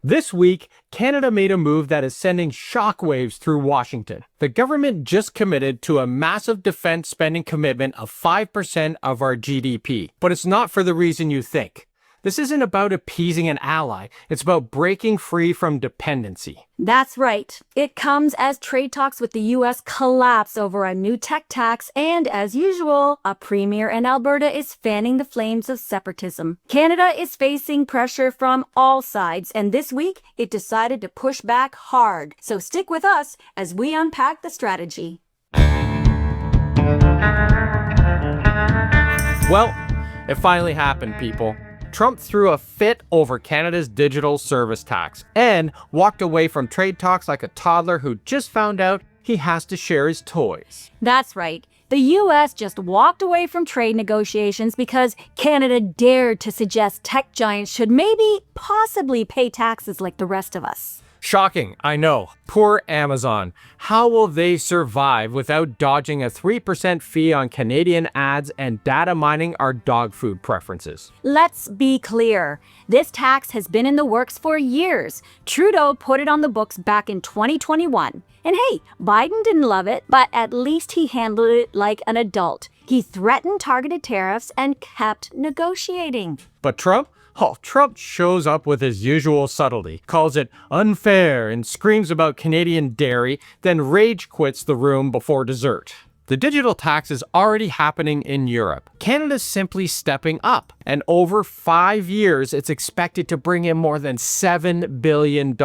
This week, Canada made a move that is sending shockwaves through Washington. The government just committed to a massive defense spending commitment of 5% of our GDP. But it's not for the reason you think. This isn't about appeasing an ally, it's about breaking free from dependency. That's right. It comes as trade talks with the U.S. collapse over a new tech tax, and as usual, a premier in Alberta is fanning the flames of separatism. Canada is facing pressure from all sides, and this week it decided to push back hard. So stick with us as we unpack the strategy. Well, it finally happened, people. Trump threw a fit over Canada's digital service tax and walked away from trade talks like a toddler who just found out he has to share his toys. That's right. The U.S. just walked away from trade negotiations because Canada dared to suggest tech giants should possibly pay taxes like the rest of us. Shocking, I know. Poor Amazon. How will they survive without dodging a 3% fee on Canadian ads and data mining our dog food preferences? Let's be clear. This tax has been in the works for years. Trudeau put it on the books back in 2021. And hey, Biden didn't love it, but at least he handled it like an adult. He threatened targeted tariffs and kept negotiating. But Trump? Oh, Trump shows up with his usual subtlety, calls it unfair, and screams about Canadian dairy, then rage quits the room before dessert. The digital tax is already happening in Europe. Canada's simply stepping up, and over 5 years, it's expected to bring in more than $7 billion,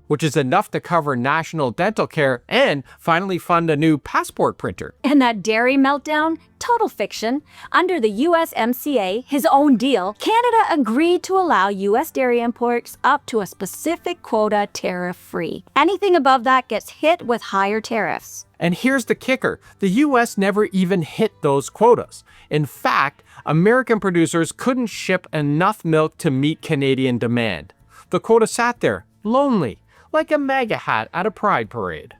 which is enough to cover national dental care and finally fund a new passport printer. And that dairy meltdown? Total fiction. Under the USMCA, his own deal, Canada agreed to allow U.S. dairy imports up to a specific quota tariff-free. Anything above that gets hit with higher tariffs. And here's the kicker. The U.S. never even hit those quotas. In fact, American producers couldn't ship enough milk to meet Canadian demand. The quota sat there, lonely, like a MAGA hat at a pride parade.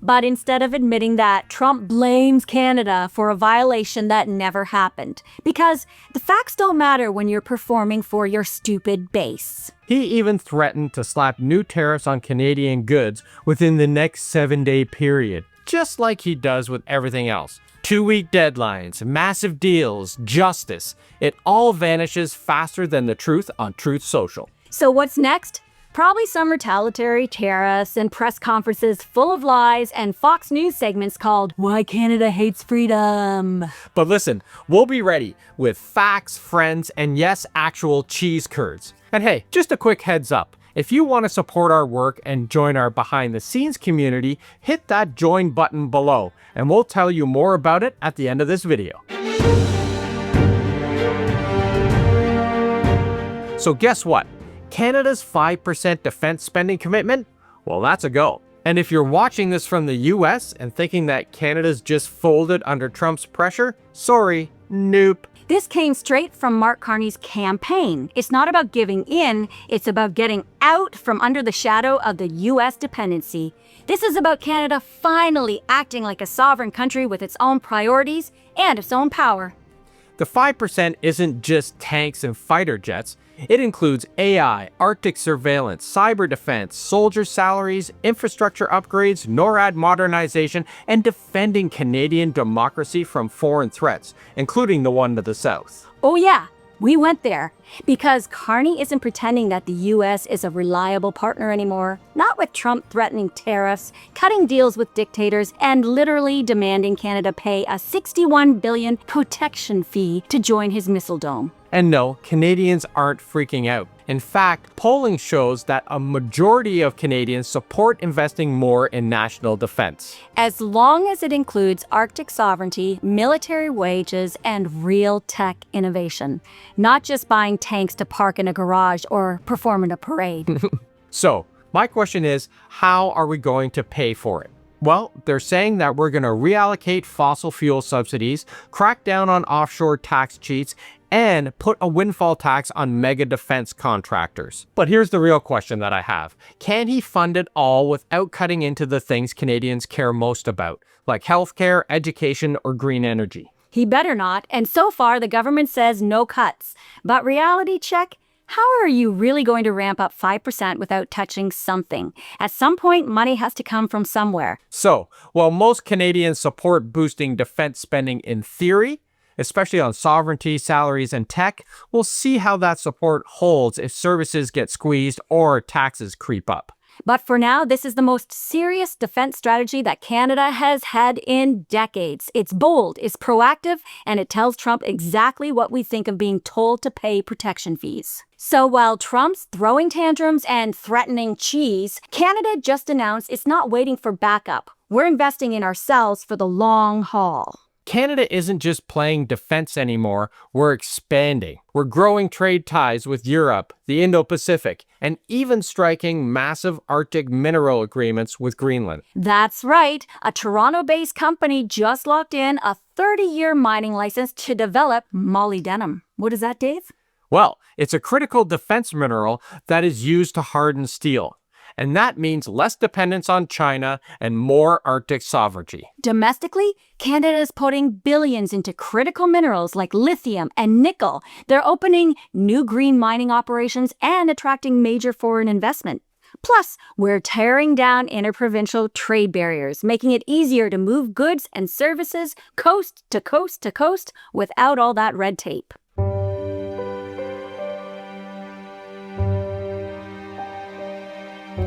But instead of admitting that, Trump blames Canada for a violation that never happened. Because the facts don't matter when you're performing for your stupid base. He even threatened to slap new tariffs on Canadian goods within the next 7-day period, just like he does with everything else. 2-week deadlines, massive deals, justice. It all vanishes faster than the truth on Truth Social. So what's next? Probably some retaliatory tariffs and press conferences full of lies and Fox News segments called Why Canada Hates Freedom. But listen, we'll be ready with facts, friends, and yes, actual cheese curds. And hey, just a quick heads up. If you want to support our work and join our behind-the-scenes community, hit that join button below, and we'll tell you more about it at the end of this video. So guess what? Canada's 5% defense spending commitment? Well, that's a go. And if you're watching this from the US and thinking that Canada's just folded under Trump's pressure, sorry, nope. This came straight from Mark Carney's campaign. It's not about giving in, it's about getting out from under the shadow of the U.S. dependency. This is about Canada finally acting like a sovereign country with its own priorities and its own power. The 5% isn't just tanks and fighter jets. It includes AI, Arctic surveillance, cyber defense, soldier salaries, infrastructure upgrades, NORAD modernization, and defending Canadian democracy from foreign threats, including the one to the south. Oh yeah, we went there. Because Carney isn't pretending that the U.S. is a reliable partner anymore. Not with Trump threatening tariffs, cutting deals with dictators, and literally demanding Canada pay a $61 billion protection fee to join his missile dome. And no, Canadians aren't freaking out. In fact, polling shows that a majority of Canadians support investing more in national defense. As long as it includes Arctic sovereignty, military wages, and real tech innovation. Not just buying tanks to park in a garage or perform in a parade. So, my question is, how are we going to pay for it? Well, they're saying that we're going to reallocate fossil fuel subsidies, crack down on offshore tax cheats, and put a windfall tax on mega defense contractors. But here's the real question that I have. Can he fund it all without cutting into the things Canadians care most about, like healthcare, education, or green energy? He better not, and so far the government says no cuts. But reality check? How are you really going to ramp up 5% without touching something? At some point, money has to come from somewhere. So, while most Canadians support boosting defense spending in theory, especially on sovereignty, salaries, and tech, we'll see how that support holds if services get squeezed or taxes creep up. But for now, this is the most serious defense strategy that Canada has had in decades. It's bold, it's proactive, and it tells Trump exactly what we think of being told to pay protection fees. So while Trump's throwing tantrums and threatening cheese, Canada just announced it's not waiting for backup. We're investing in ourselves for the long haul. Canada isn't just playing defense anymore, we're expanding. We're growing trade ties with Europe, the Indo-Pacific, and even striking massive Arctic mineral agreements with Greenland. That's right. A Toronto-based company just locked in a 30-year mining license to develop molybdenum. What is that, Dave? Well, it's a critical defense mineral that is used to harden steel. And that means less dependence on China and more Arctic sovereignty. Domestically, Canada is putting billions into critical minerals like lithium and nickel. They're opening new green mining operations and attracting major foreign investment. Plus, we're tearing down interprovincial trade barriers, making it easier to move goods and services coast to coast to coast without all that red tape.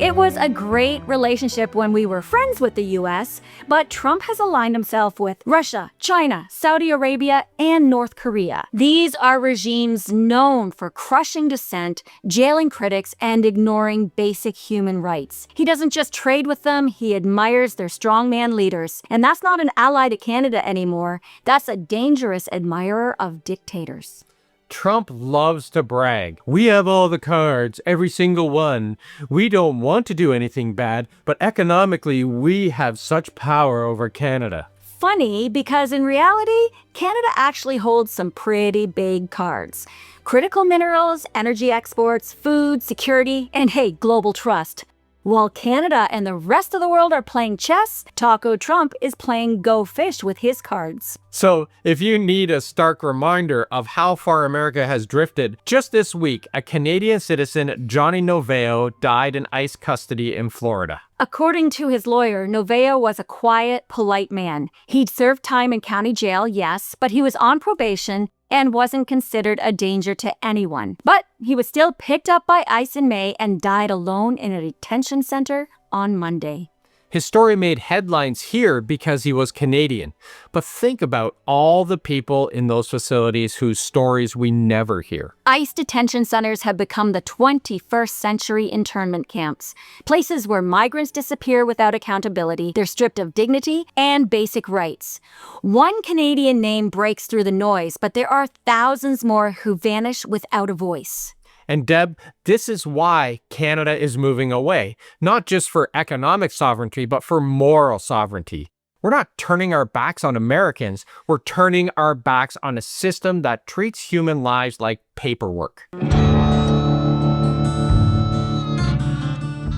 It was a great relationship when we were friends with the U.S., but Trump has aligned himself with Russia, China, Saudi Arabia, and North Korea. These are regimes known for crushing dissent, jailing critics, and ignoring basic human rights. He doesn't just trade with them, he admires their strongman leaders. And that's not an ally to Canada anymore. That's a dangerous admirer of dictators. Trump loves to brag. We have all the cards, every single one. We don't want to do anything bad, but economically, we have such power over Canada. Funny, because in reality, Canada actually holds some pretty big cards. Critical minerals, energy exports, food, security, and hey, global trust. While Canada and the rest of the world are playing chess, Taco Trump is playing Go Fish with his cards. So, if you need a stark reminder of how far America has drifted, just this week, a Canadian citizen, Johnny Noveo, died in ICE custody in Florida. According to his lawyer, Noveo was a quiet, polite man. He'd served time in county jail, yes, but he was on probation and wasn't considered a danger to anyone. But he was still picked up by ICE in May and died alone in a detention center on Monday. His story made headlines here because he was Canadian. But think about all the people in those facilities whose stories we never hear. ICE detention centers have become the 21st century internment camps. Places where migrants disappear without accountability, they're stripped of dignity and basic rights. One Canadian name breaks through the noise, but there are thousands more who vanish without a voice. And Deb, this is why Canada is moving away, not just for economic sovereignty, but for moral sovereignty. We're not turning our backs on Americans, we're turning our backs on a system that treats human lives like paperwork.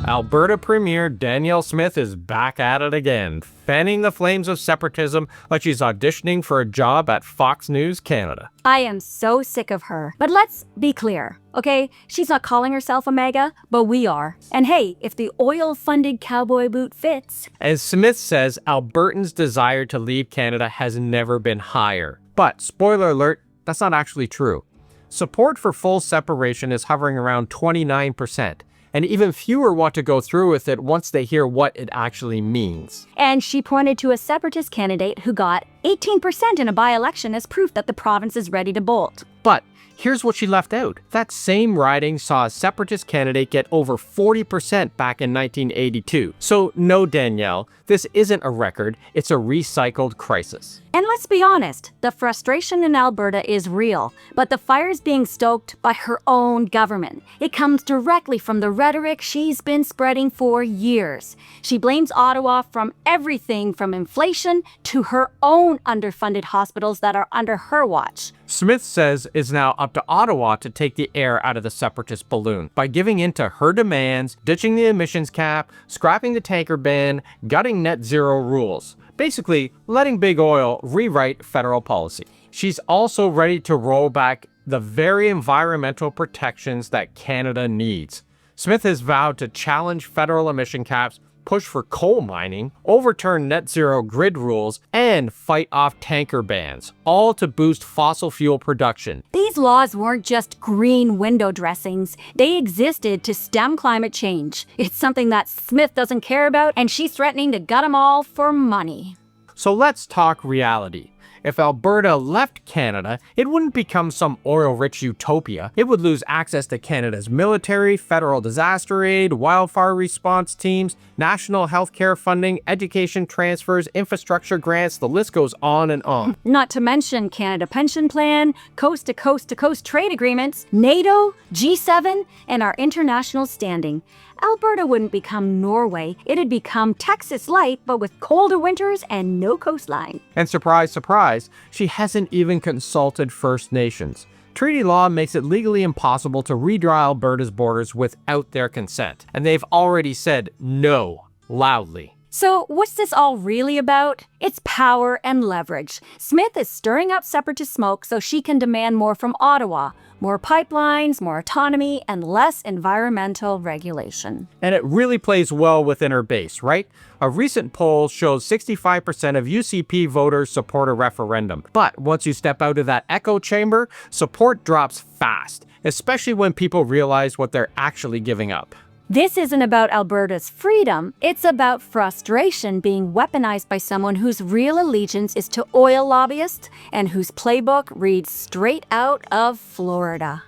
Alberta Premier Danielle Smith is back at it again, fanning the flames of separatism like she's auditioning for a job at Fox News Canada. I am so sick of her. But let's be clear, okay? She's not calling herself a MAGA, but we are. And hey, if the oil-funded cowboy boot fits. As Smith says, Albertans' desire to leave Canada has never been higher. But, spoiler alert, that's not actually true. Support for full separation is hovering around 29%. And even fewer want to go through with it once they hear what it actually means. And she pointed to a separatist candidate who got 18% in a by-election as proof that the province is ready to bolt. But here's what she left out. That same riding saw a separatist candidate get over 40% back in 1982. So no, Danielle, this isn't a record, it's a recycled crisis. And let's be honest, the frustration in Alberta is real, but the fire's being stoked by her own government. It comes directly from the rhetoric she's been spreading for years. She blames Ottawa from everything from inflation to her own underfunded hospitals that are under her watch. Smith says it's now up to Ottawa to take the air out of the separatist balloon by giving in to her demands, ditching the emissions cap, scrapping the tanker ban, gutting net zero rules. Basically, letting big oil rewrite federal policy. She's also ready to roll back the very environmental protections that Canada needs. Smith has vowed to challenge federal emission caps, push for coal mining, overturn net zero grid rules, and fight off tanker bans, all to boost fossil fuel production. These laws weren't just green window dressings. They existed to stem climate change. It's something that Smith doesn't care about, and she's threatening to gut them all for money. So let's talk reality. If Alberta left Canada, it wouldn't become some oil-rich utopia. It would lose access to Canada's military, federal disaster aid, wildfire response teams, national healthcare funding, education transfers, infrastructure grants, the list goes on and on. Not to mention Canada Pension Plan, coast-to-coast-to-coast trade agreements, NATO, G7, and our international standing. Alberta wouldn't become Norway, it'd become Texas light, but with colder winters and no coastline. And surprise, surprise, she hasn't even consulted First Nations. Treaty law makes it legally impossible to redraw Alberta's borders without their consent, and they've already said no, loudly. So what's this all really about? It's power and leverage. Smith is stirring up separatist smoke so she can demand more from Ottawa. More pipelines, more autonomy, and less environmental regulation. And it really plays well within her base, right? A recent poll shows 65% of UCP voters support a referendum. But once you step out of that echo chamber, support drops fast, especially when people realize what they're actually giving up. This isn't about Alberta's freedom, it's about frustration being weaponized by someone whose real allegiance is to oil lobbyists and whose playbook reads straight out of Florida.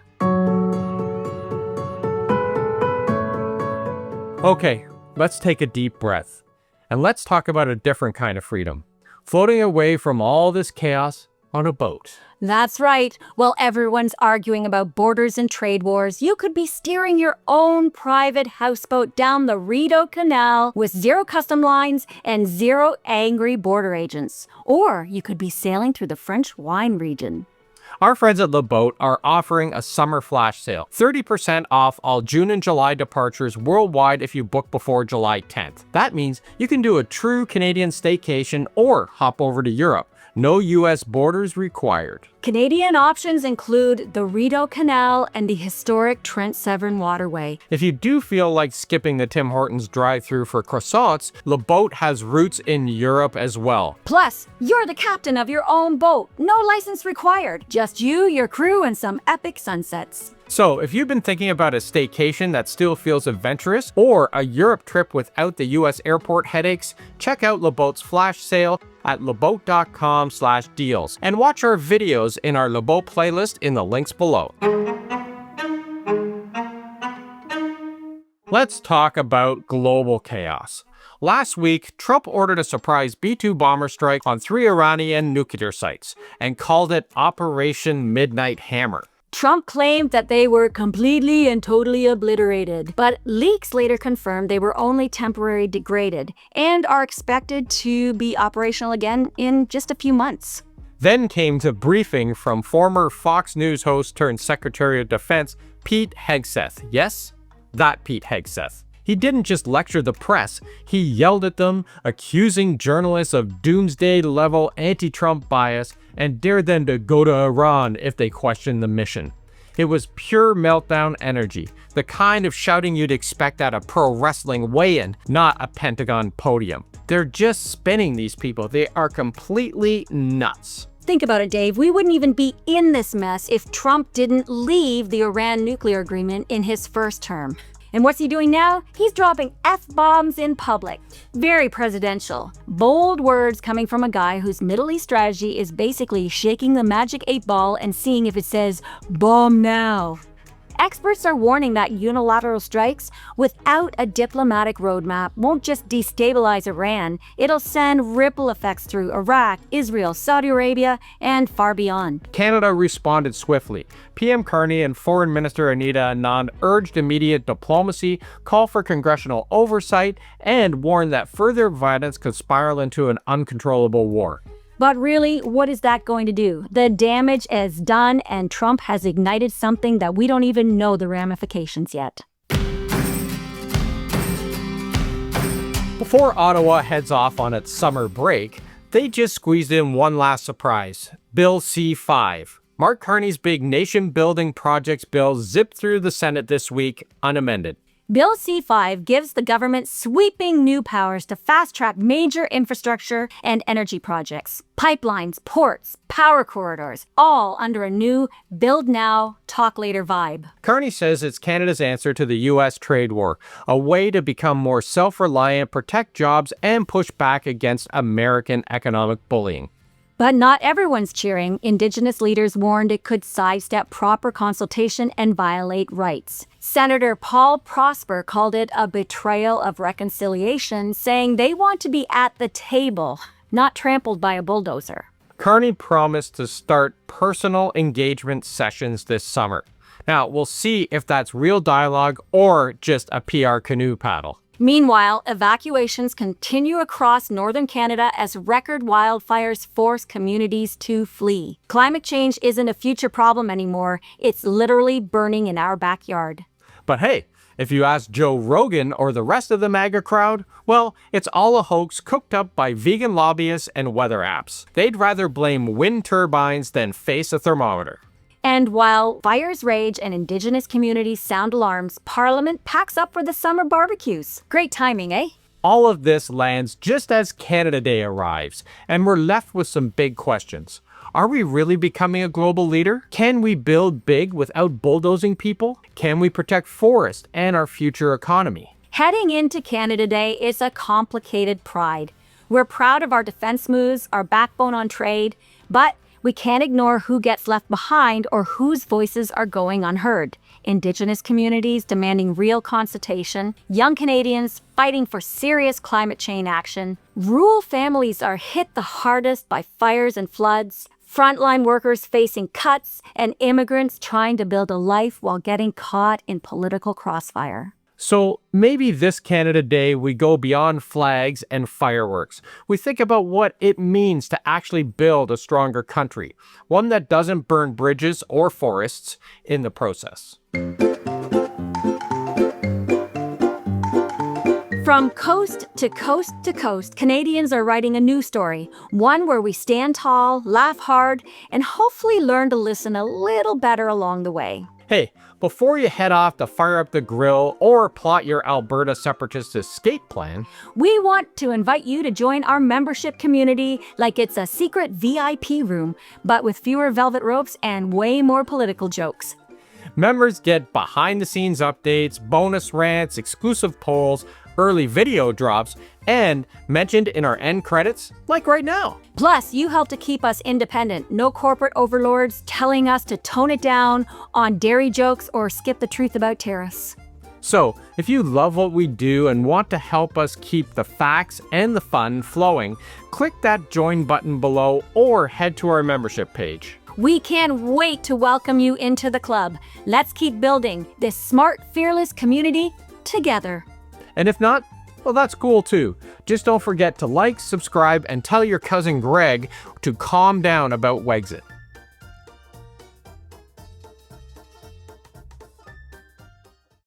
Okay, let's take a deep breath. And let's talk about a different kind of freedom. Floating away from all this chaos on a boat. That's right. While everyone's arguing about borders and trade wars, you could be steering your own private houseboat down the Rideau Canal with zero custom lines and zero angry border agents. Or you could be sailing through the French wine region. Our friends at Le Boat are offering a summer flash sale. 30% off all June and July departures worldwide if you book before July 10th. That means you can do a true Canadian staycation or hop over to Europe. No U.S. borders required. Canadian options include the Rideau Canal and the historic Trent Severn Waterway. If you do feel like skipping the Tim Hortons drive-thru for croissants, Le Boat has roots in Europe as well. Plus, you're the captain of your own boat. No license required. Just you, your crew, and some epic sunsets. So, if you've been thinking about a staycation that still feels adventurous, or a Europe trip without the U.S. airport headaches, check out Le Boat's flash sale at leboat.com/deals and watch our videos in our Le Boat playlist in the links below. Let's talk about global chaos. Last week, Trump ordered a surprise B-2 bomber strike on 3 Iranian nuclear sites and called it Operation Midnight Hammer. Trump claimed that they were completely and totally obliterated, but leaks later confirmed they were only temporarily degraded and are expected to be operational again in just a few months. Then came the briefing from former Fox News host turned Secretary of Defense Pete Hegseth. Yes, that Pete Hegseth. He didn't just lecture the press, he yelled at them, accusing journalists of doomsday-level anti-Trump bias and dared them to go to Iran if they questioned the mission. It was pure meltdown energy, the kind of shouting you'd expect at a pro wrestling weigh-in, not a Pentagon podium. They're just spinning, these people. They are completely nuts. Think about it, Dave. We wouldn't even be in this mess if Trump didn't leave the Iran nuclear agreement in his first term. And what's he doing now? He's dropping F-bombs in public. Very presidential. Bold words coming from a guy whose Middle East strategy is basically shaking the magic 8-ball and seeing if it says, "Bomb now." Experts are warning that unilateral strikes without a diplomatic roadmap won't just destabilize Iran, it'll send ripple effects through Iraq, Israel, Saudi Arabia, and far beyond. Canada responded swiftly. PM Carney and Foreign Minister Anita Anand urged immediate diplomacy, called for congressional oversight, and warned that further violence could spiral into an uncontrollable war. But really, what is that going to do? The damage is done, and Trump has ignited something that we don't even know the ramifications yet. Before Ottawa heads off on its summer break, they just squeezed in one last surprise, Bill C-5. Mark Carney's big nation-building projects bill zipped through the Senate this week, unamended. Bill C-5 gives the government sweeping new powers to fast-track major infrastructure and energy projects. Pipelines, ports, power corridors, all under a new build now, talk later vibe. Carney says it's Canada's answer to the U.S. trade war, a way to become more self-reliant, protect jobs, and push back against American economic bullying. But not everyone's cheering. Indigenous leaders warned it could sidestep proper consultation and violate rights. Senator Paul Prosper called it a betrayal of reconciliation, saying they want to be at the table, not trampled by a bulldozer. Carney promised to start personal engagement sessions this summer. Now, we'll see if that's real dialogue or just a PR canoe paddle. Meanwhile, evacuations continue across northern Canada as record wildfires force communities to flee. Climate change isn't a future problem anymore. It's literally burning in our backyard. But hey, if you ask Joe Rogan or the rest of the MAGA crowd, well, it's all a hoax cooked up by vegan lobbyists and weather apps. They'd rather blame wind turbines than face a thermometer. And while fires rage and Indigenous communities sound alarms, Parliament packs up for the summer barbecues. Great timing, eh? All of this lands just as Canada Day arrives, and we're left with some big questions. Are we really becoming a global leader? Can we build big without bulldozing people? Can we protect forests and our future economy? Heading into Canada Day is a complicated pride. We're proud of our defense moves, our backbone on trade, but we can't ignore who gets left behind or whose voices are going unheard. Indigenous communities demanding real consultation, young Canadians fighting for serious climate change action, rural families are hit the hardest by fires and floods, frontline workers facing cuts, and immigrants trying to build a life while getting caught in political crossfire. So maybe this Canada Day we go beyond flags and fireworks. We think about what it means to actually build a stronger country, one that doesn't burn bridges or forests in the process. From coast to coast to coast, Canadians are writing a new story, one where we stand tall, laugh hard, and hopefully learn to listen a little better along the way. Hey, before you head off to fire up the grill or plot your Alberta Separatist escape plan, we want to invite you to join our membership community like it's a secret VIP room, but with fewer velvet ropes and way more political jokes. members get behind-the-scenes updates, bonus rants, exclusive polls, early video drops, and mentioned in our end credits, like right now. Plus, you help to keep us independent. No corporate overlords telling us to tone it down on dairy jokes or skip the truth about tariffs. So, if you love what we do and want to help us keep the facts and the fun flowing, click that join button below or head to our membership page. We can't wait to welcome you into the club. Let's keep building this smart, fearless community together. And if not, well, that's cool too. Just don't forget to like, subscribe, and tell your cousin Greg to calm down about Wexit.